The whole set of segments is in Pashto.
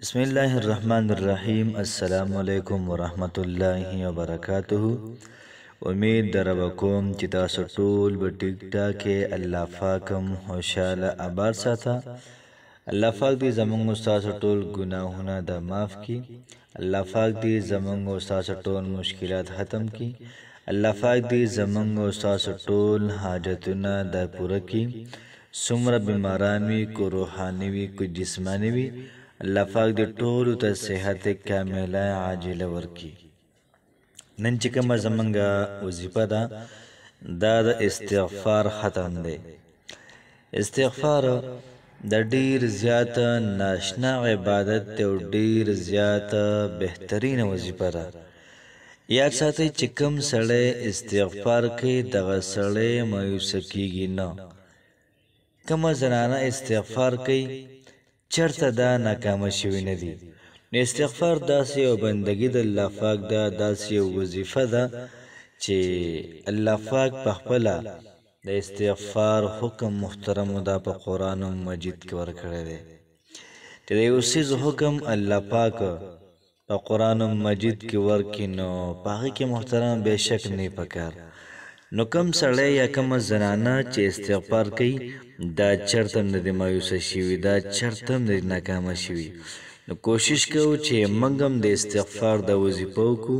بسم الله الرحمن الرحیم السلام علیکم ورحمت الله وبرکاته. امید در کوم چې تاسو ټول به ټیک ټاک الله پاکم خوشاله آباد ساته. الله پاک دې زمونږ استاد ټول ګناهونه د معاف کړي. الله پاک دې زمونږ استاد ټول مشکلات ختم کړي. الله پاک دې زمونږ استاد ټول حاجتونه د پوره کړي. څومره بیماران وي، کو روحاني وي، کو جسماني وي، الله پاک دې ټولو ته صحت کامله عاجله ورکړي. نن چې کومه زمونږ وظیفه ده دا د استغفار ختم دی. استغفار د ډیر زیات ناشنا عبادت دی او ډیر زیات بهترین وظیفه ده. یاد ساتئ چې کوم سړی استغفار کوي دغه سړی مایوسه کیږي نه. کومه زنانه استغفار کوي چرته دا ناکامه شوي نه دي. نو استغفار داسې یو بندګي د الله پاک ده، داسې یو وظیفه ده چې الله پاک په خپله د استغفار حکم محترم ده په قرآن مجید کې ورکړی دی. چې د یو څیز حکم الله پاک په قرآن مجید کې ورکړي نو په هغې کې محترم بېشک نه پکار. نو کم سړی یا کم زنانه چې استغفار کوي دا چرته هم نه دی مایوسه شوي، دا چرته هم نه دی ناکامه شوي. نو کوشش کوو چې موږ هم د استغفار د وظیفه وکړو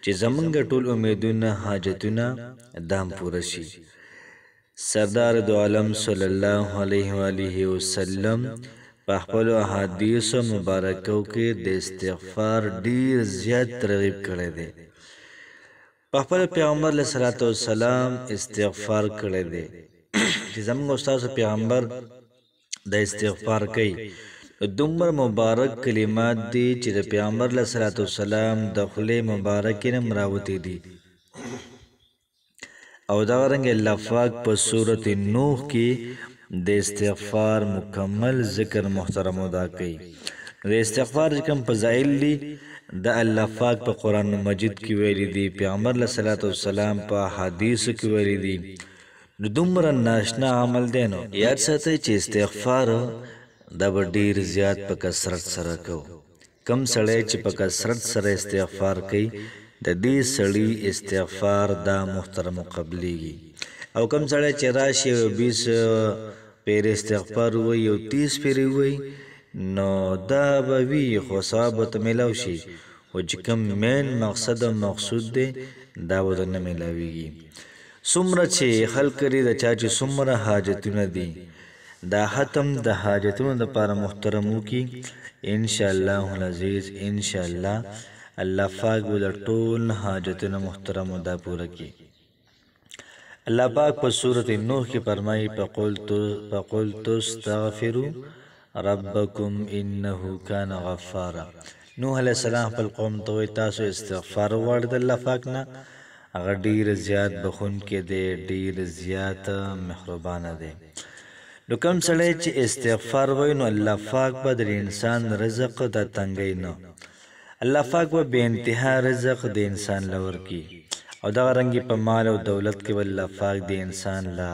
چې زموږ ټول امیدونه حاجتونه دا هم پوره شي. سردار دو عالم صلی الله علیه و آله وسلم په خپلو احادیثو مبارکو کې د استغفار ډیر زیات ترغیب کړی دی. په خپل پیغمبر علیه صلوات والسلام استغفار کړی دی چې زموږ استاد پیغمبر د استغفار کوي. دومره مبارک کلمات دي چې د پیغمبر علیه صلوات والسلام د خولې مبارکې نه هم راوتې دي. او دغرنګې الله پاک په سورت نوح کې د استغفار مکمل ذکر محترم ادا کوي. د استغفار کوم فضایل دي د الله پاک په قرآن مجید کې ویلي دي، پیغمبر علیه صلوات والسلام په احادیثو کې ویلي دي. نو دومره ناشنا عمل دی. نو یاد ساتئ چې استغفار دا به ډیر زیات په کثرت سره کوو. کم سړی چې په کثرت سره استغفار کوي د دې سړي استغفار دا محترم قبلیږي. او کم سړی چې راشي یو 20 پیر استغفار ووایي یو 30 پیرې ووایي نو دا به وي خو ثواب ورته میلاو شي، خو چې کوم مین مقصد او مقصود دی دا به ورته نه میلاویږي. څومره چې خلک لري د چا چې څومره حاجتونه دي دا ختم د حاجتونو دپاره محترم وکړي انشاءالله العزیز. انشاءالله الله پاک به د ټول حاجتونه محترم دا پوره کړي. الله پاک په سورت نوح کې فرمایي فقلت استغفروا ربکم انه کان غفارا. نوح علیه السلام خپل قوم ته وایي تاسو استغفار وغواړئ د الله پاک نه، هغه ډیر زیات بخونکی دی، ډیر زیات مهربانه دی. نو کوم سړی چې استغفار وایي نو الله پاک به د انسان رزق د تنګۍ نه، الله پاک به بې انتها رزق د انسان له ورکړي. او دغه رنګې په مال او دولت کې به الله پاک د انسان له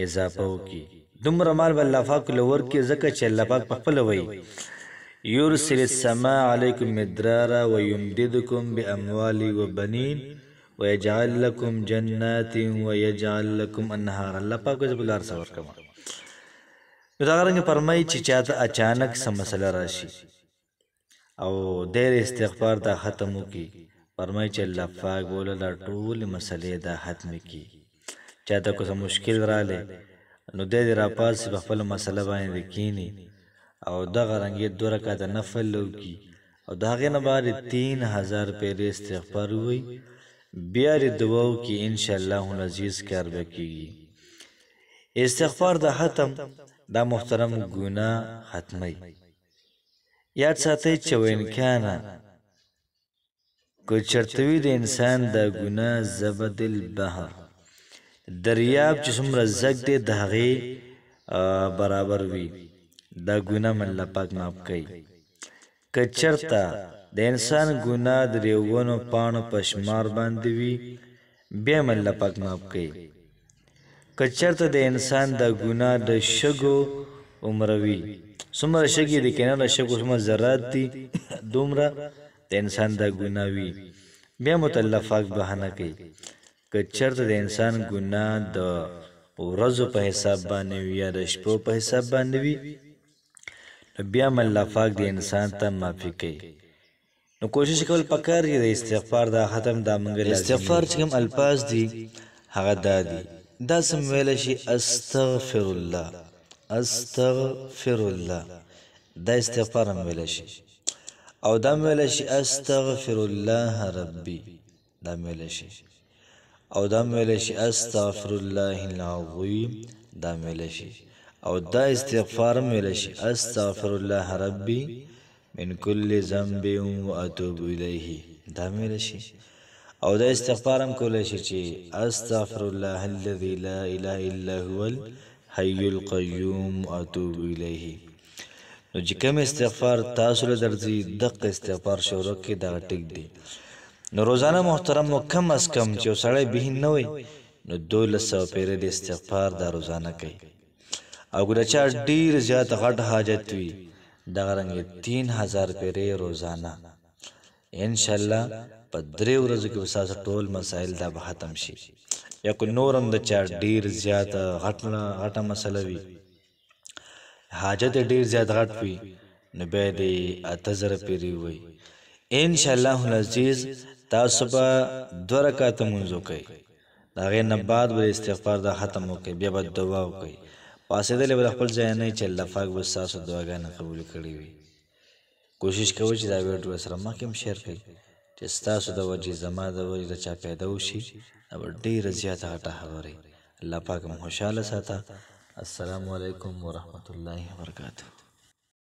اضافه وکړي. دومره مال به الله پاک له ورکړي ځکه چې الله پاک پخپله وایي یرسل السماء علیکم مدرارا ویمددکم باموال وبنین ویجعل لکم جنات ویجعل لکم انهار. الله پاک زه به لار څه ورکوم. نو دغه رنګې فرمایي چې چاته اچانک څه مسله راشي او دیر استغفار دا ختم وکړي، فرمایي چې الله پاک بوله دا ټولې مسلې دا ختمې کړي. چاته که څه مشکل رالی نو دی دې راپاڅي په خپله مسله باندې کښېني او دغه رنګې 2 رکعته نفل وکړي او د هغې نه بعد 3000 پیرې استغفار ووایي، بیا دې دعا وکړي انشاءالله العزیز کار به کېږي. استغفار دا ختم دا محترم ګناه ختموي. یاد ساتئ چې وانکانه که چرته وي د انسان دا ګناه زبد البحر، دریاب چې څومره زږ دی د هغې برابر وي، دا ګناه م الله پاک معاف کوي. که چرته د انسان ګناه د ریوونو پاڼو په شمار باندې وي بیا م الله پاک معاف کوي. که چرته د انسان دا ګناه د شګو عمره وي څومره شګې دي کنه د شګو څومره ذرات دي دومره د انسان دا ګناه وي بیا مو ته الله پاک بهانه کوي که چېرته د انسان ګناه د ورځو په حساب باندې وي یا د شپو په حساب باندې وي نو بیا هم الله پاک د انسان ته معافي کوي نو کوشش کول پکار دی د استغفار دا ختم دا منګ استغفار چې کوم الفاظ دي هغه دا دي دا سم ویل شي استغفر الله استغفر الله دا استغفار هم ویل شي او دا ویل شي استغفر الله ربي دا ویل شي او دا ویل شي استغفر الله العظیم دا ویل شي او دا استغفار هم ویل شي استغفر الله ربي من كل ذنب واتوب الیه دا ویل شي او دا استغفار هم کولای شي چې استغفر الله الذي لا اله الا هو الحي القيوم واتوب الیه نو چې کوم استغفار تاسو له درځي دغه استغفار شروع کې دا ټیک دی نو روزانه محترم مو کم از کم چې سړی به نه وي نو 1200 پیره د استغفار دا روزانه کوي او ګره چا ډیر زیات غټ حاجت وي دا رنګ 3000 پیره روزانه ان شاء الله په 3 ورځو کې وساسه ټول مسائل دا به ختم شي یا کو نورم د چا ډیر زیات غټه مسله وي حاجت ډیر زیات غټ وي نو به دې 8000 پیری وي ان شاء الله العزیز تاسو به 2 رکعات منځو کوي دا غي نه بعد به استغفار دا ختم وکي بیا به دعا وکي پاسې دې له خپل ځای نه چې الله پاک به تاسو دعاګانې قبول کړي وي کوشش کوئ چې دا ویډیو سره ما کوم شیر کړئ چې تاسو د وجې زما د وجې چا پیدا وشي او ډیره زیاته غټه خبره الله پاک مو خوشاله ساته السلام علیکم ورحمت الله وبرکاته